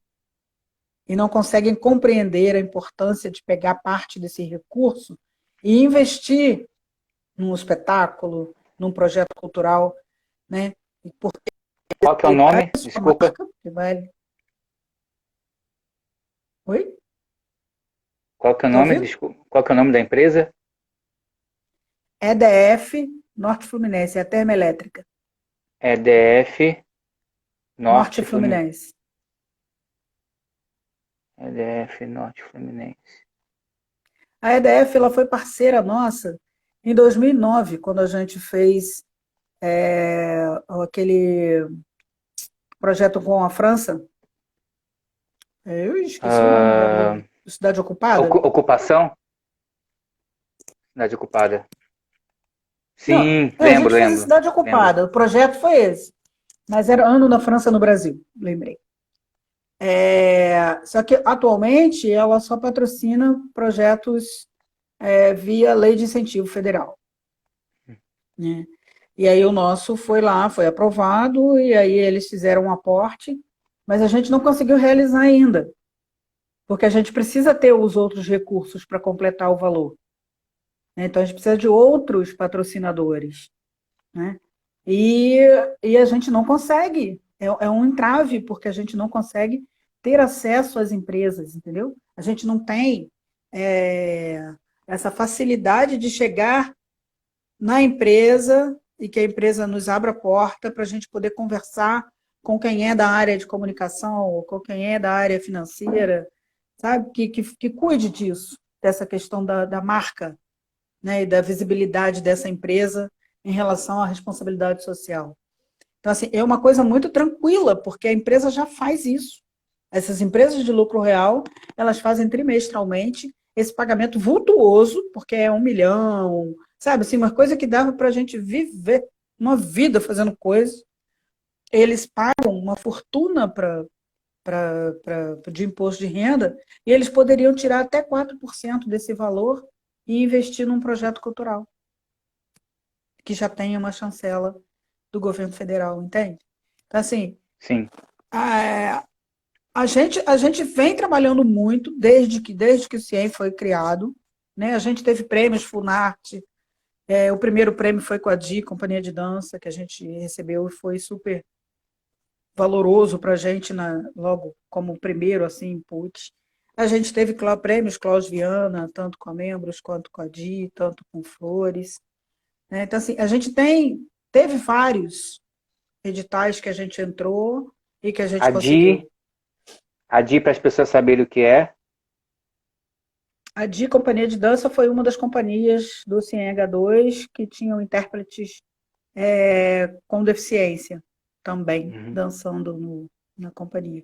e não conseguem compreender a importância de pegar parte desse recurso e investir num espetáculo, num projeto cultural, né? Porque Qual que é o nome? a Desculpa. marca que vale. Oi? Qual que é o Tá nome? ouvindo? Desculpa. Qual que é o nome da empresa? EDF Norte Fluminense, é a termoelétrica. EDF Norte Norte Fluminense. Fluminense. EDF Norte Fluminense. A EDF ela foi parceira nossa Em 2009, quando a gente fez aquele projeto com a França, eu esqueci o nome Ah, Cidade Ocupada? ocupação? Cidade ocupada. Não, Sim, a lembro, gente fez a lembro, Cidade lembro. Ocupada, o projeto foi esse, mas era Ano da França no Brasil, lembrei. Só que atualmente ela só patrocina projetos via Lei de Incentivo Federal, né? E aí o nosso foi lá, foi aprovado, e aí eles fizeram um aporte, mas a gente não conseguiu realizar ainda, porque a gente precisa ter os outros recursos para completar o valor, né? Então a gente precisa de outros patrocinadores, né? E, e a gente não consegue, é um entrave, porque a gente não consegue ter acesso às empresas, entendeu? A gente não tem é, essa facilidade de chegar na empresa e que a empresa nos abra a porta para a gente poder conversar com quem é da área de comunicação ou com quem é da área financeira, sabe? Que cuide disso, dessa questão da marca, né? E da visibilidade dessa empresa em relação à responsabilidade social. Então, assim, é uma coisa muito tranquila, porque a empresa já faz isso. Essas empresas de lucro real, elas fazem trimestralmente esse pagamento vultuoso, porque é 1 milhão, sabe? Assim, uma coisa que dava para a gente viver uma vida fazendo coisa. Eles pagam uma fortuna de imposto de renda e eles poderiam tirar até 4% desse valor e investir num projeto cultural, que já tenha uma chancela do governo federal, entende? Então, assim, Sim. a, a gente vem trabalhando muito desde que o CIEM foi criado, né? A gente teve prêmios Funarte, o primeiro prêmio foi com a DI, Companhia de Dança, que a gente recebeu e foi super valoroso para a gente logo como primeiro assim input. A gente teve prêmios Klaus Viana, tanto com a Membros quanto com a DI, tanto com Flores, né? Então, assim, a gente teve vários editais que a gente entrou e que a gente A DI, conseguiu. a DI para as pessoas saberem o que é. A DI Companhia de Dança foi uma das companhias do CIEH2 que tinham intérpretes com deficiência também, Uhum. dançando na companhia,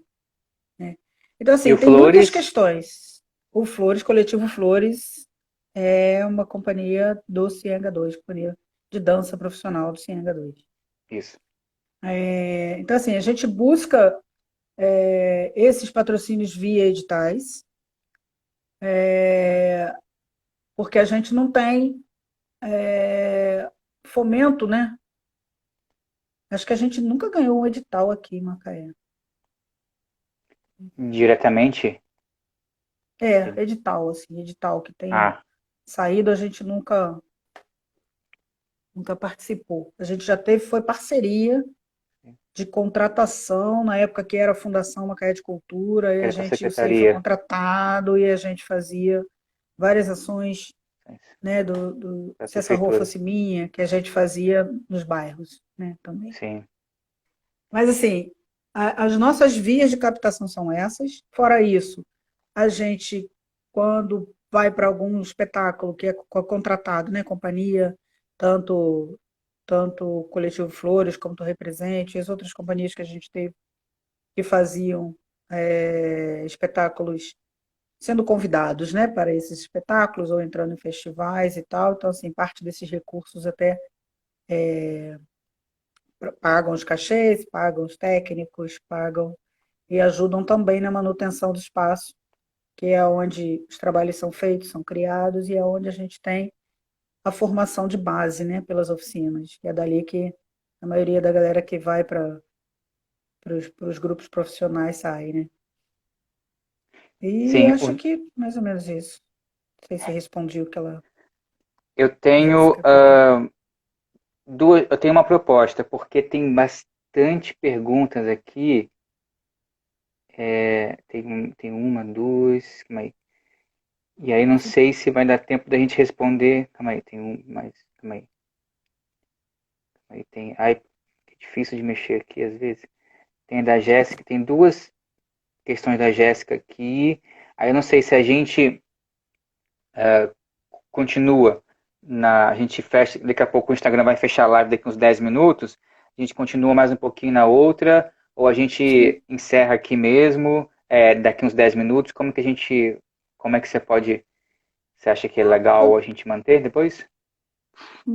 né? Então, E assim, o tem muitas Flores? questões. O Flores, Coletivo Flores, é uma companhia do CIEH2, companhia de dança profissional do CIEH2. Isso. Então, assim, a gente busca esses patrocínios via editais, porque a gente não tem fomento, né? Acho que a gente nunca ganhou um edital aqui em Macaé. Diretamente? Edital, assim, edital que tenha Ah, saído, a gente nunca participou. A gente já teve, foi parceria de contratação, na época que era a Fundação Macaé de Cultura, e era com a o CIEM foi secretaria. contratado, e a gente fazia várias ações, né, Da Se Essa Rua prefeitura. Fosse Minha, que a gente fazia nos bairros, né, também. Sim. Mas, assim, as nossas vias de captação são essas. Fora isso, a gente, quando vai para algum espetáculo que é contratado, né, companhia, tanto o Coletivo Flores como o Represente, e as outras companhias que a gente teve que faziam espetáculos sendo convidados, né, para esses espetáculos ou entrando em festivais e tal. Então, assim, parte desses recursos até pagam os cachês, pagam os técnicos, pagam e ajudam também na manutenção do espaço, que é onde os trabalhos são feitos, são criados e é onde a gente tem a formação de base, né, pelas oficinas, que é dali que a maioria da galera que vai para os grupos profissionais sai, né? E Sim, acho que mais ou menos isso. Não sei se respondi o que ela, eu a tenho Jéssica queria. eu tenho uma proposta, porque tem bastante perguntas aqui. Tem uma, duas, calma aí. E aí não sei se vai dar tempo da gente responder. Calma aí, tem um, mais, calma aí. Aí tem, ai, que difícil de mexer aqui às vezes. Tem a da Jéssica, tem duas questões da Jéssica aqui. Aí eu não sei se a gente continua a gente fecha, daqui a pouco o Instagram vai fechar a live daqui uns 10 minutos, a gente continua mais um pouquinho na outra, ou a Sim, gente encerra aqui mesmo, daqui uns 10 minutos, como é que você acha que é legal a gente manter depois?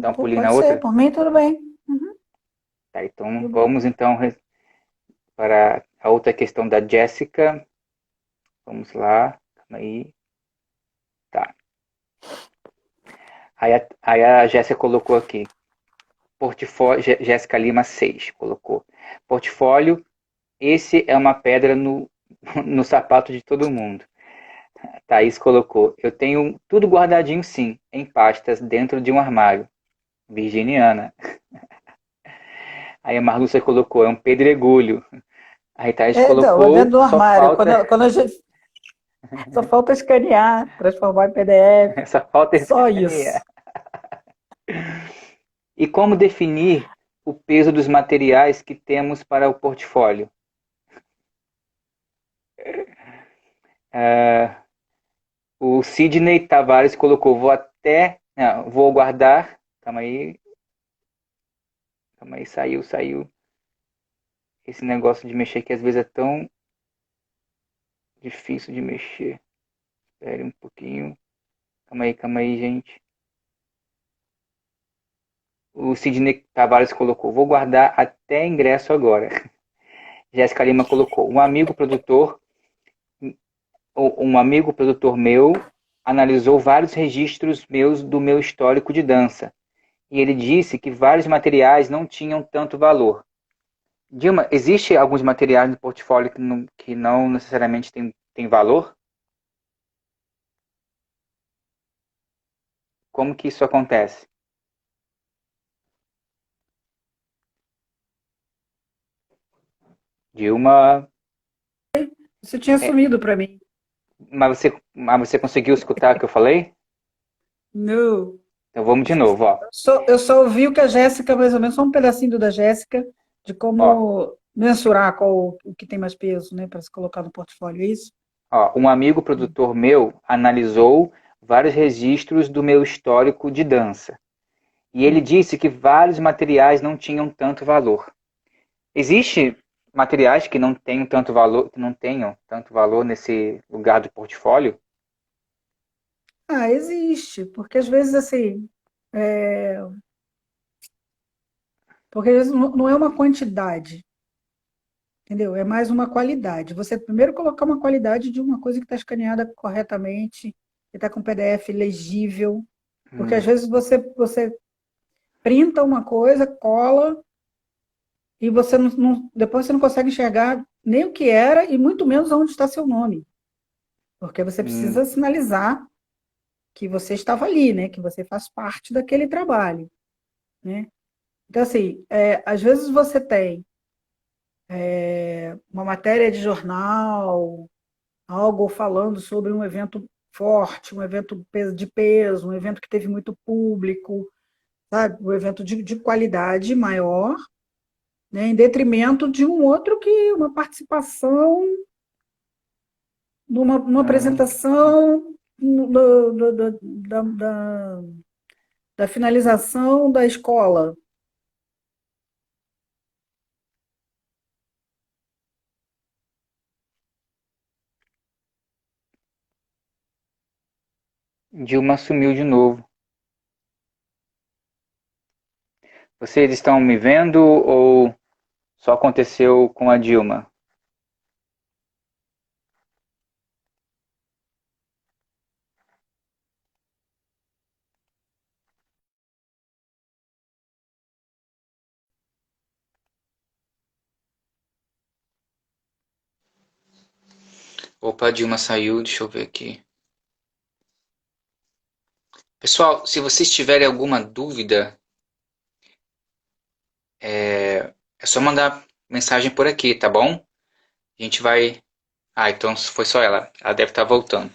Dar um pulinho na pode ser, outra? por mim tudo bem. Uhum, Tá, então tudo bem. vamos então para a outra questão da Jéssica. Vamos lá, calma aí. Tá. Aí a Jéssica colocou aqui, portfólio, Jéssica Lima 6 colocou. Portfólio, esse é uma pedra no, no sapato de todo mundo. Thaís colocou, eu tenho tudo guardadinho sim, em pastas, dentro de um armário. Virginiana. Aí a Marlúcia colocou, é um pedregulho. Aí Thaís Então, dentro colocou, do só armário, falta, quando a gente só falta escanear, transformar em PDF, só falta só escanear. isso. E como definir o peso dos materiais que temos para o portfólio? Ah, o Sidney Tavares colocou, não, vou guardar, calma aí, saiu. Esse negócio de mexer que às vezes é tão difícil de mexer. Espere um pouquinho. Calma aí, gente. O Sidney Tavares colocou, vou guardar até ingresso agora. Jéssica Lima colocou, um amigo produtor meu analisou vários registros meus do meu histórico de dança. E ele disse que vários materiais não tinham tanto valor. Dilma, existe alguns materiais no portfólio que não necessariamente tem valor? Como que isso acontece? Dilma, Isso tinha é, sumido para mim. mas você conseguiu escutar o que eu falei? Não. Então vamos de novo, ó. Eu só ouvi o que a Jéssica, mais ou menos, só um pedacinho da Jéssica, de Ó, como mensurar qual o que tem mais peso, né, para se colocar no portfólio, é isso? um amigo produtor meu analisou vários registros do meu histórico de dança. E ele Hum. disse que vários materiais não tinham tanto valor. Existe materiais que não tenham tanto valor, que não tenham tanto valor nesse lugar do portfólio? Ah, existe, porque às vezes assim, é, porque às vezes não é uma quantidade, entendeu? É mais uma qualidade. Você primeiro colocar uma qualidade de uma coisa que está escaneada corretamente, que está com PDF legível, porque às Hum, vezes você printa uma coisa, cola e você depois você não consegue enxergar nem o que era e muito menos onde está seu nome, porque você hum, precisa sinalizar que você estava ali, né? Que você faz parte daquele trabalho, né? Então, assim, às vezes você tem uma matéria de jornal, algo falando sobre um evento forte, um evento de peso, um evento que teve muito público, sabe? Um evento de qualidade maior, né? Em detrimento de um outro que uma participação numa hum. apresentação da finalização da escola. Dilma sumiu de novo. Vocês estão me vendo ou só aconteceu com a Dilma? Opa, a Dilma saiu, deixa eu ver aqui. Pessoal, se vocês tiverem alguma dúvida, é só mandar mensagem por aqui, tá bom? A gente vai. Ah, então foi só ela. Ela deve estar voltando.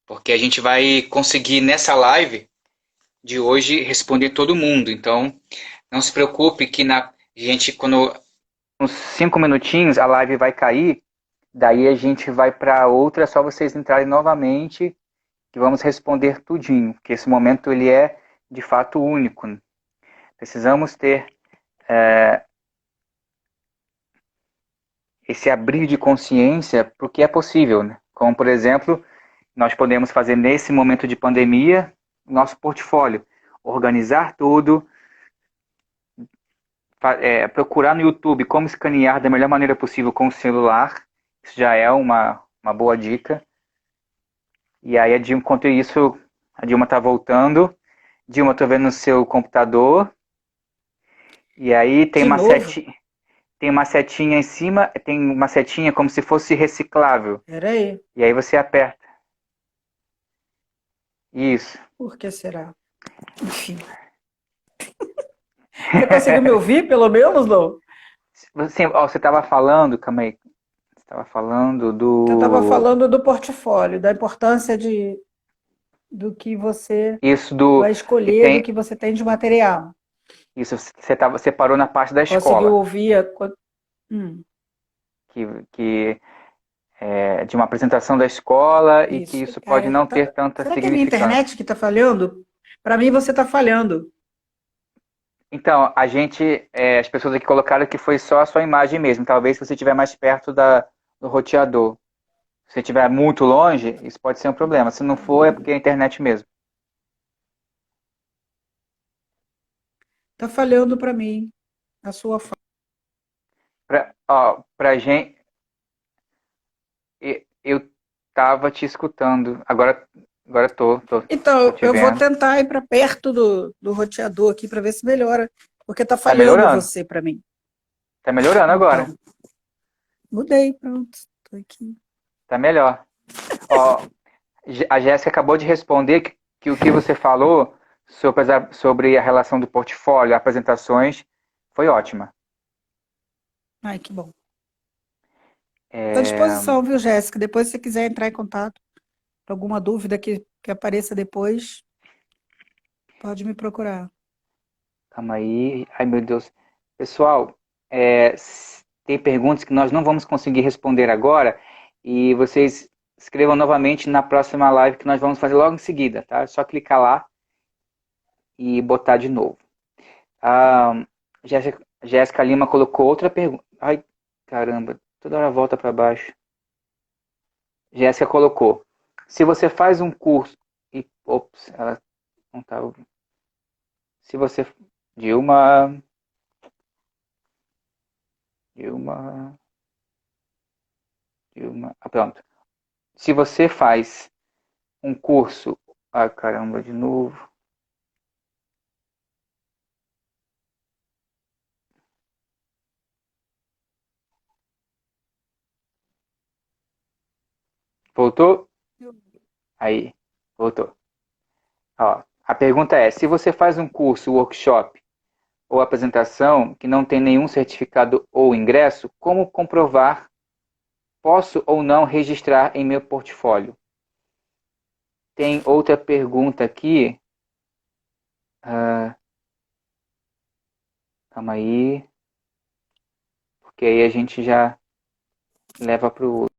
Porque a gente vai conseguir nessa live de hoje responder todo mundo. Então, não se preocupe que na gente quando Uns 5 minutinhos a live vai cair, daí a gente vai para outra, é só vocês entrarem novamente que vamos responder tudinho, porque esse momento ele é de fato único. Precisamos ter esse abrir de consciência para o que é possível, né? Como, por exemplo, nós podemos fazer nesse momento de pandemia nosso portfólio, organizar tudo, procurar no YouTube como escanear da melhor maneira possível com o celular, isso já é uma boa dica. E aí, enquanto isso, a Dilma está voltando. Dilma, estou vendo no seu computador. E aí De novo? tem uma setinha em cima, tem uma setinha como se fosse reciclável. Peraí, E aí você aperta. Isso. por que será? Enfim. Você conseguiu me ouvir, pelo menos, não? Você estava falando, calma aí. Você estava falando Eu estava do. falando do portfólio, da importância do que você Isso do. vai Que escolher, do tem. que você tem de material. Isso, você parou na parte da Conseguiu escola. ouvir Que, que de uma apresentação da escola e que isso. isso pode não ter tanta Será que é a minha significância. internet que está falhando? Para mim, você está falhando. Então, as pessoas aqui colocaram que foi só a sua imagem mesmo. Talvez se você estiver mais perto do roteador. Se você estiver muito longe, isso pode ser um problema. Se não for, é porque é a internet mesmo. Está falhando para mim a sua fala. Pra gente, eu tava te escutando. Agora tô Então, te eu vou vendo. tentar ir para perto do roteador aqui para ver se melhora, porque está Tá falhando melhorando. você para mim. Tá melhorando agora. Então, mudei, pronto. Estou aqui. Tá melhor. Ó, a Jéssica acabou de responder que o que você falou sobre a relação do portfólio, apresentações, foi ótima. Ai, que bom. Estou à É, disposição, viu, Jéssica? Depois, se você quiser entrar em contato, alguma dúvida que apareça depois, pode me procurar. calma aí. Ai, meu Deus. Pessoal, tem perguntas que nós não vamos conseguir responder agora e vocês escrevam novamente na próxima live que nós vamos fazer logo em seguida, tá? É só clicar lá e botar de novo. A Jéssica Lima colocou outra pergunta. Ai, caramba, toda hora volta para baixo. Jéssica colocou: se você faz um curso. Ops, ela não tá ouvindo. Se você. Dilma. Dilma. Dilma. Ah, pronto. Se você faz um curso. Ah, caramba, de novo. Voltou? Aí, voltou. Ó, a pergunta é: se você faz um curso, workshop ou apresentação que não tem nenhum certificado ou ingresso, como comprovar? Posso ou não registrar em meu portfólio? Tem outra pergunta aqui. Calma aí. Porque aí a gente já leva para o